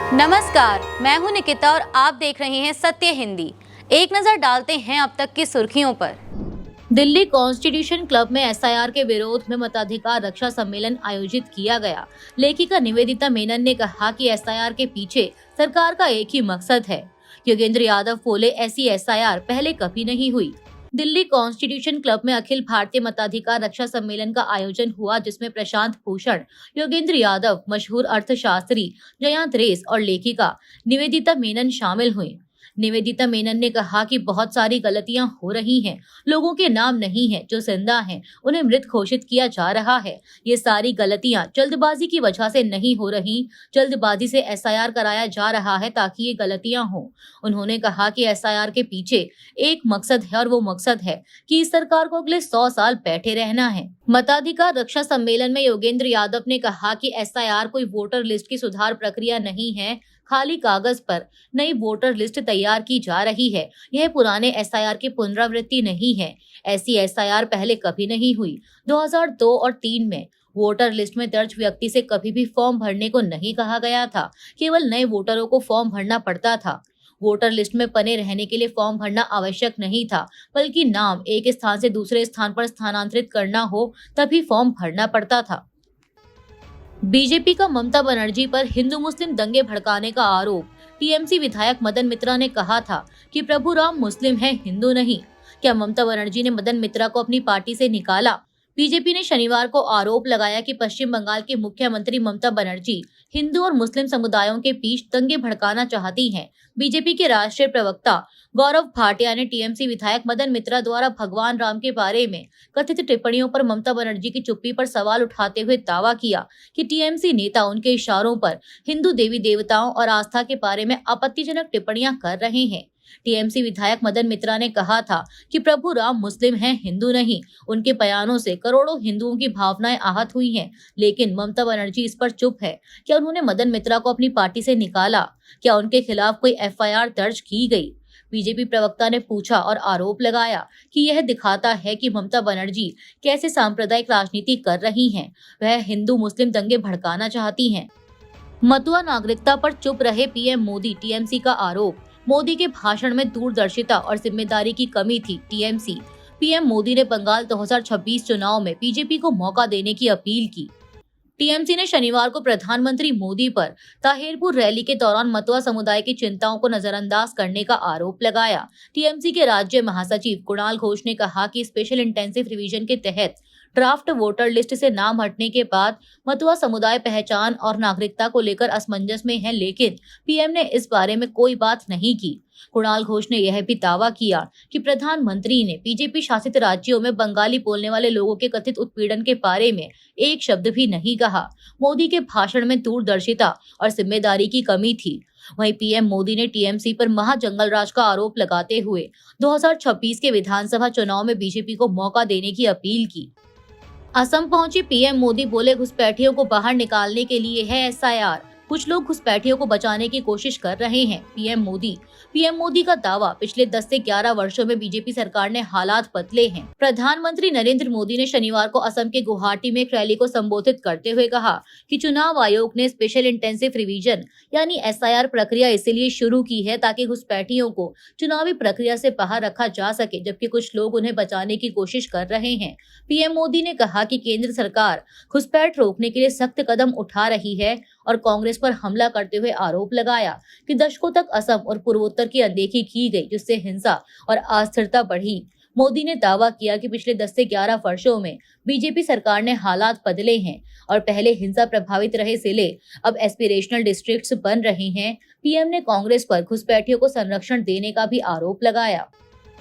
नमस्कार, मैं हूं निकिता और आप देख रहे हैं सत्य हिंदी। एक नजर डालते हैं अब तक की सुर्खियों पर। दिल्ली कॉन्स्टिट्यूशन क्लब में एसआईआर के विरोध में मताधिकार रक्षा सम्मेलन आयोजित किया गया। लेखिका निवेदिता मेनन ने कहा कि एसआईआर के पीछे सरकार का एक ही मकसद है। योगेंद्र यादव बोले, ऐसी एसआईआर पहले कभी नहीं हुई। दिल्ली कॉन्स्टिट्यूशन क्लब में अखिल भारतीय मताधिकार रक्षा सम्मेलन का आयोजन हुआ, जिसमें प्रशांत भूषण, योगेंद्र यादव, मशहूर अर्थशास्त्री जयंत रेस और लेखिका निवेदिता मेनन शामिल हुई। निवेदिता मेनन ने कहा कि बहुत सारी गलतियां हो रही हैं, लोगों के नाम नहीं हैं, जो जिंदा हैं उन्हें मृत घोषित किया जा रहा है। ये सारी गलतियां जल्दबाजी की वजह से नहीं हो रही, जल्दबाजी से एसआईआर कराया जा रहा है ताकि ये गलतियां हो। उन्होंने कहा कि एसआईआर के पीछे एक मकसद है और वो मकसद है कि इस सरकार को अगले 100 साल बैठे रहना है। मताधिकार रक्षा सम्मेलन में योगेंद्र यादव ने कहा कि एसआईआर कोई वोटर लिस्ट की सुधार प्रक्रिया नहीं है, खाली कागज पर नई वोटर लिस्ट तैयार की जा रही है। यह पुराने एसआईआर की पुनरावृत्ति नहीं है। ऐसी एसआईआर पहले कभी नहीं हुई। 2002 और 3 में वोटर लिस्ट में दर्ज व्यक्ति से कभी भी फॉर्म भरने को नहीं कहा गया था, केवल नए वोटरों को फॉर्म भरना पड़ता था। वोटर लिस्ट में बने रहने के लिए फॉर्म भरना आवश्यक नहीं था, बल्कि नाम एक स्थान से दूसरे स्थान पर स्थानांतरित करना हो तभी फॉर्म भरना पड़ता था। बीजेपी का ममता बनर्जी पर हिंदू मुस्लिम दंगे भड़काने का आरोप। टीएमसी विधायक मदन मित्रा ने कहा था कि प्रभु राम मुस्लिम है, हिंदू नहीं। क्या ममता बनर्जी ने मदन मित्रा को अपनी पार्टी से निकाला? बीजेपी ने शनिवार को आरोप लगाया कि पश्चिम बंगाल की मुख्यमंत्री ममता बनर्जी हिंदू और मुस्लिम समुदायों के बीच दंगे भड़काना चाहती हैं। बीजेपी के राष्ट्रीय प्रवक्ता गौरव भाटिया ने टीएमसी विधायक मदन मित्रा द्वारा भगवान राम के बारे में कथित टिप्पणियों पर ममता बनर्जी की चुप्पी पर सवाल उठाते हुए दावा किया कि टीएमसी नेता उनके इशारों पर हिंदू देवी देवताओं और आस्था के बारे में आपत्तिजनक टिप्पणियां कर रहे हैं। टीएमसी विधायक मदन मित्रा ने कहा था कि प्रभु राम मुस्लिम हैं, हिंदू नहीं। उनके बयानों से करोड़ों हिंदुओं की भावनाएं आहत हुई हैं, लेकिन ममता बनर्जी इस पर चुप है। क्या उन्होंने मदन मित्रा को अपनी पार्टी से निकाला? क्या उनके खिलाफ कोई एफआईआर दर्ज की गई? बीजेपी प्रवक्ता ने पूछा और आरोप लगाया कि यह दिखाता है कि ममता बनर्जी कैसे सांप्रदायिक राजनीति कर रही हैं। वह हिंदू मुस्लिम दंगे भड़काना चाहती हैं। मতুआ नागरिकता पर चुप रहे पीएम मोदी, टीएमसी का आरोप। मोदी के भाषण में दूरदर्शिता और जिम्मेदारी की कमी थी, टीएमसी। पीएम मोदी ने बंगाल 2026 चुनाव में बीजेपी को मौका देने की अपील की। टीएमसी ने शनिवार को प्रधानमंत्री मोदी पर ताहिरपुर रैली के दौरान मতুआ समुदाय की चिंताओं को नजरअंदाज करने का आरोप लगाया। टीएमसी के राज्य महासचिव कुणाल घोष ने कहा कि स्पेशल इंटेंसिव रिवीजन के तहत ड्राफ्ट वोटर लिस्ट से नाम हटने के बाद मতুआ समुदाय पहचान और नागरिकता को लेकर असमंजस में है, लेकिन पीएम ने इस बारे में कोई बात नहीं की। कुणाल घोष ने यह भी दावा किया कि प्रधानमंत्री ने बीजेपी शासित राज्यों में बंगाली बोलने वाले लोगों के कथित उत्पीड़न के बारे में एक शब्द भी नहीं कहा। मोदी के भाषण में दूरदर्शिता और जिम्मेदारी की कमी थी। वहीं पीएम मोदी ने टीएमसी पर महाजंगल राज का आरोप लगाते हुए 2026 के विधानसभा चुनाव में बीजेपी को मौका देने की अपील की। असम पहुंचे पीएम मोदी बोले, घुसपैठियों को बाहर निकालने के लिए है एसआईआर। कुछ लोग घुसपैठियों को बचाने की कोशिश कर रहे हैं, पीएम मोदी का दावा। पिछले 10 से 11 वर्षों में बीजेपी सरकार ने हालात बदले हैं। प्रधानमंत्री नरेंद्र मोदी ने शनिवार को असम के गुवाहाटी में एक रैली को संबोधित करते हुए कहा कि चुनाव आयोग ने स्पेशल इंटेंसिव रिवीजन यानी एसआईआर प्रक्रिया इसलिए शुरू की है ताकि घुसपैठियों को चुनावी प्रक्रिया से बाहर रखा जा सके, जबकि कुछ लोग उन्हें बचाने की कोशिश कर रहे हैं। पीएम मोदी ने कहा कि केंद्र सरकार घुसपैठ रोकने के लिए सख्त कदम उठा रही है और कांग्रेस पर हमला करते हुए आरोप लगाया कि दशकों तक असम और पूर्वोत्तर की अनदेखी की गई, जिससे हिंसा और अस्थिरता बढ़ी। मोदी ने दावा किया कि पिछले 10 से 11 वर्षों में बीजेपी सरकार ने हालात बदले हैं और पहले हिंसा प्रभावित रहे जिले अब एस्पिरेशनल डिस्ट्रिक्ट्स बन रहे हैं। पीएम ने कांग्रेस पर घुसपैठियों को संरक्षण देने का भी आरोप लगाया।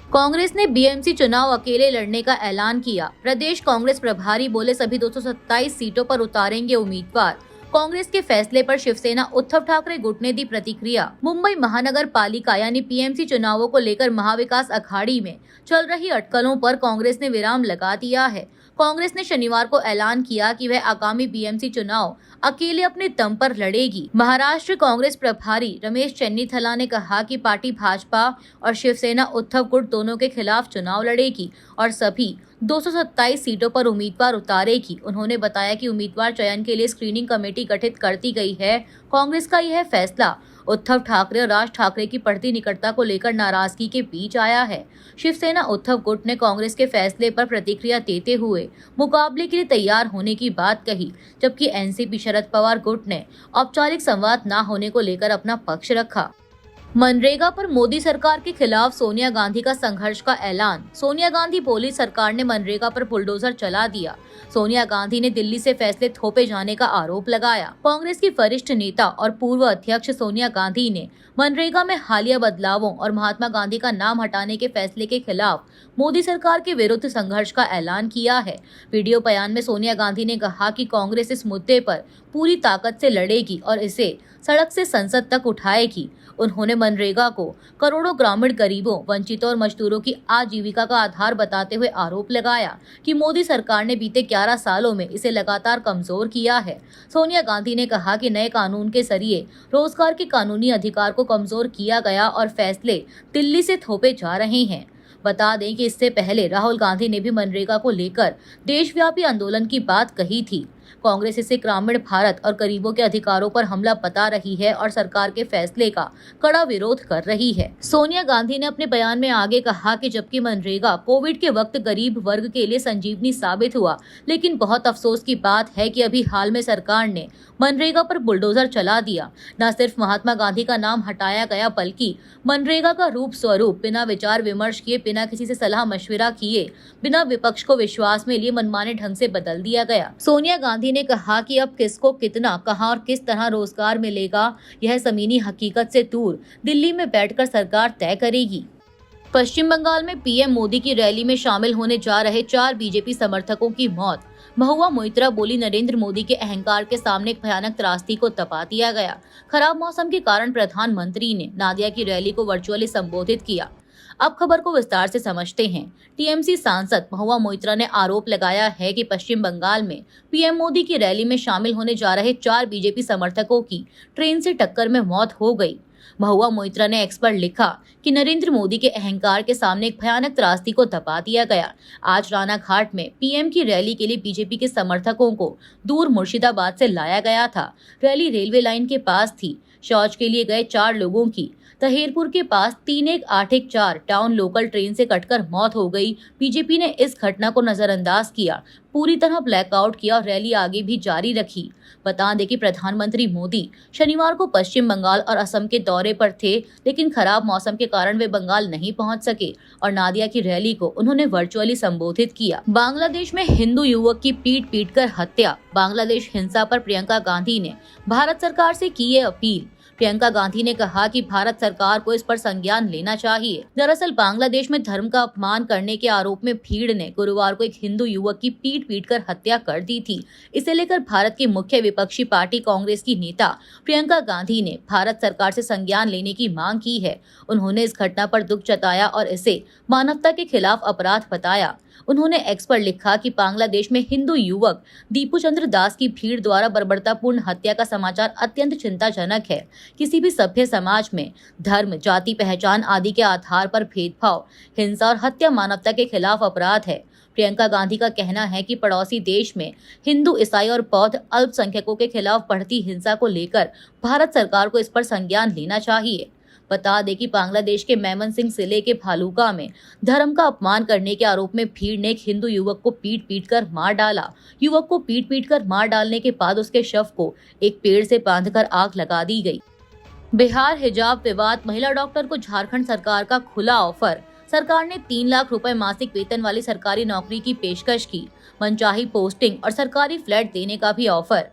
कांग्रेस ने बीएमसी चुनाव अकेले लड़ने का ऐलान किया। प्रदेश कांग्रेस प्रभारी बोले, सभी 227 सीटों पर उतारेंगे उम्मीदवार। कांग्रेस के फैसले पर शिवसेना उद्धव ठाकरे गुट ने दी प्रतिक्रिया। मुंबई महानगर पालिका यानी पीएमसी चुनावों को लेकर महाविकास अघाड़ी में चल रही अटकलों पर कांग्रेस ने विराम लगा दिया है। कांग्रेस ने शनिवार को ऐलान किया कि वह आगामी बीएमसी चुनाव अकेले अपने दम पर लड़ेगी। महाराष्ट्र कांग्रेस प्रभारी रमेश चेन्नीथला ने कहा कि पार्टी भाजपा और शिवसेना उद्धव गुट दोनों के खिलाफ चुनाव लड़ेगी और सभी 227 सीटों पर उम्मीदवार उतारेगी। उन्होंने बताया कि उम्मीदवार चयन के लिए स्क्रीनिंग कमेटी गठित कर दी गई है। कांग्रेस का यह फैसला उद्धव ठाकरे और राज ठाकरे की बढ़ती निकटता को लेकर नाराजगी के बीच आया है। शिवसेना उद्धव गुट ने कांग्रेस के फैसले पर प्रतिक्रिया देते हुए मुकाबले के लिए तैयार होने की बात कही, जबकि एनसीपी शरद पवार गुट ने औपचारिक संवाद न होने को लेकर अपना पक्ष रखा। मनरेगा पर मोदी सरकार के खिलाफ सोनिया गांधी का संघर्ष का ऐलान। सोनिया गांधी बोली, सरकार ने मनरेगा पर बुलडोजर चला दिया। सोनिया गांधी ने दिल्ली से फैसले थोपे जाने का आरोप लगाया। कांग्रेस की वरिष्ठ नेता और पूर्व अध्यक्ष सोनिया गांधी ने मनरेगा में हालिया बदलावों और महात्मा गांधी का नाम हटाने के फैसले के खिलाफ मोदी सरकार के विरुद्ध संघर्ष का ऐलान किया है। वीडियो बयान में सोनिया गांधी ने कहा कि कांग्रेस इस मुद्दे पर पूरी ताकत से लड़ेगी और इसे सड़क से संसद तक उठाएगी। उन्होंने मनरेगा को करोड़ों ग्रामीण गरीबों, वंचितों और मजदूरों की आजीविका का आधार बताते हुए आरोप लगाया कि मोदी सरकार ने बीते 11 सालों में इसे लगातार कमजोर किया है। सोनिया गांधी ने कहा कि नए कानून के जरिए रोजगार के कानूनी अधिकार को कमजोर किया गया और फैसले दिल्ली से थोपे जा रहे हैं। बता दें कि इससे पहले राहुल गांधी ने भी मनरेगा को लेकर देशव्यापी आंदोलन की बात कही थी। कांग्रेस इसे ग्रामीण भारत और गरीबों के अधिकारों पर हमला बता रही है और सरकार के फैसले का कड़ा विरोध कर रही है। सोनिया गांधी ने अपने बयान में आगे कहा कि जबकि मनरेगा कोविड के वक्त गरीब वर्ग के लिए संजीवनी साबित हुआ, लेकिन बहुत अफसोस की बात है कि अभी हाल में सरकार ने मनरेगा पर बुलडोजर चला दिया। न सिर्फ महात्मा गांधी का नाम हटाया गया, बल्कि मनरेगा का रूप स्वरूप बिना विचार विमर्श किए, बिना किसी से सलाह मशविरा किए, बिना विपक्ष को विश्वास में लिए मनमाने ढंग से बदल दिया गया। सोनिया गांधी ने कहा कि अब किसको कितना, कहां और किस तरह रोजगार मिलेगा, यह जमीनी हकीकत से दूर दिल्ली में बैठकर सरकार तय करेगी। पश्चिम बंगाल में पीएम मोदी की रैली में शामिल होने जा रहे 4 बीजेपी समर्थकों की मौत। महुआ मोइत्रा बोली, नरेंद्र मोदी के अहंकार के सामने एक भयानक त्रासदी को तपा दिया गया। खराब मौसम के कारण प्रधानमंत्री ने नादिया की रैली को वर्चुअली संबोधित किया। अब खबर को विस्तार से समझते हैं। टीएमसी सांसद महुआ मोइत्रा ने आरोप लगाया है कि पश्चिम बंगाल में पीएम मोदी की रैली में शामिल होने जा रहे 4 बीजेपी समर्थकों की ट्रेन से टक्कर में मौत हो गई। महुआ मोइत्रा ने एक्स पर लिखा कि नरेंद्र मोदी के अहंकार के सामने एक भयानक त्रासदी को दबा दिया गया। आज रानाघाट में पीएम की रैली के लिए बीजेपी के समर्थकों को दूर मुर्शिदाबाद से लाया गया था। रैली रेलवे लाइन के पास थी। शौच के लिए गए 4 लोगों की तहेरपुर के पास 31814 टाउन लोकल ट्रेन से कटकर मौत हो गई। बीजेपी ने इस घटना को नजरअंदाज किया, पूरी तरह ब्लैकआउट किया और रैली आगे भी जारी रखी। बता दें कि प्रधानमंत्री मोदी शनिवार को पश्चिम बंगाल और असम के दौरे पर थे, लेकिन खराब मौसम के कारण वे बंगाल नहीं पहुंच सके और नादिया की रैली को उन्होंने वर्चुअली संबोधित किया। बांग्लादेश में हिंदू युवक की पीट कर हत्या। बांग्लादेश हिंसा पर प्रियंका गांधी ने भारत सरकार से की ये अपील। प्रियंका गांधी ने कहा कि भारत सरकार को इस पर संज्ञान लेना चाहिए। दरअसल बांग्लादेश में धर्म का अपमान करने के आरोप में भीड़ ने गुरुवार को एक हिंदू युवक की पीट कर हत्या कर दी थी। इसे लेकर भारत की मुख्य विपक्षी पार्टी कांग्रेस की नेता प्रियंका गांधी ने भारत सरकार से संज्ञान लेने की मांग की है। उन्होंने इस घटना पर दुख जताया और इसे मानवता के खिलाफ अपराध बताया। उन्होंने एक्स पर लिखा कि बांग्लादेश में हिंदू युवक दीपू चंद्र दास की भीड़ द्वारा बर्बरतापूर्ण हत्या का समाचार अत्यंत चिंताजनक है। किसी भी सभ्य समाज में धर्म, जाति, पहचान आदि के आधार पर भेदभाव, हिंसा और हत्या मानवता के खिलाफ अपराध है। प्रियंका गांधी का कहना है कि पड़ोसी देश में हिंदू, ईसाई और बौद्ध अल्पसंख्यकों के खिलाफ बढ़ती हिंसा को लेकर भारत सरकार को इस पर संज्ञान लेना चाहिए। बता दें कि बांग्लादेश के मेमनसिंह जिले के भालूका में धर्म का अपमान करने के आरोप में भीड़ ने एक हिंदू युवक को पीट कर मार डाला। युवक को पीट कर मार डालने के बाद उसके शव को एक पेड़ से बांधकर आग लगा दी गई। बिहार हिजाब विवाद। महिला डॉक्टर को झारखंड सरकार का खुला ऑफर। सरकार ने 3 लाख रुपए मासिक वेतन वाली सरकारी नौकरी की पेशकश की। मनचाही पोस्टिंग और सरकारी फ्लैट देने का भी ऑफर।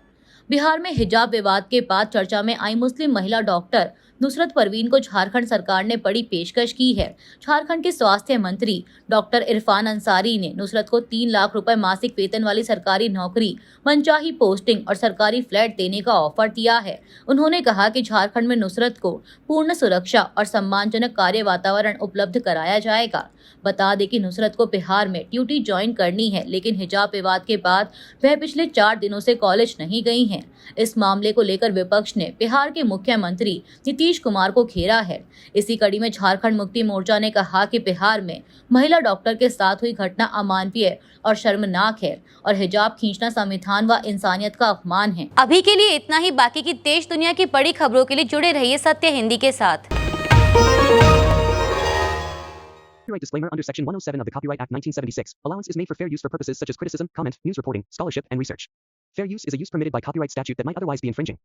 बिहार में हिजाब विवाद के बाद चर्चा में आई मुस्लिम महिला डॉक्टर नुसरत परवीन को झारखंड सरकार ने बड़ी पेशकश की है। झारखंड के स्वास्थ्य मंत्री डॉक्टर इरफान अंसारी ने नुसरत को 3 लाख रुपए मासिक वेतन वाली सरकारी नौकरी, मनचाही पोस्टिंग और सरकारी फ्लैट देने का ऑफर दिया है। उन्होंने कहा कि झारखंड में नुसरत को पूर्ण सुरक्षा और सम्मानजनक कार्य वातावरण उपलब्ध कराया जाएगा। बता दें कि नुसरत को बिहार में ड्यूटी ज्वाइन करनी है, लेकिन हिजाब विवाद के बाद वह पिछले 4 दिनों से कॉलेज नहीं गई हैं। इस मामले को लेकर विपक्ष ने बिहार के मुख्यमंत्री नीतीश कुमार को घेरा है। इसी कड़ी में झारखंड मुक्ति मोर्चा ने कहा कि बिहार में महिला डॉक्टर के साथ हुई घटना अमानवीय और शर्मनाक है और हिजाब खींचना संविधान व इंसानियत का अपमान है। अभी के लिए इतना ही। बाकी की देश दुनिया की बड़ी खबरों के लिए जुड़े रहिए सत्य हिंदी के साथ। Copyright disclaimer under Section 107 of the Copyright Act 1976. Allowance is made for fair use for purposes such as criticism, comment, news reporting, scholarship, and research. Fair use is a use permitted by copyright statute that might otherwise be infringing.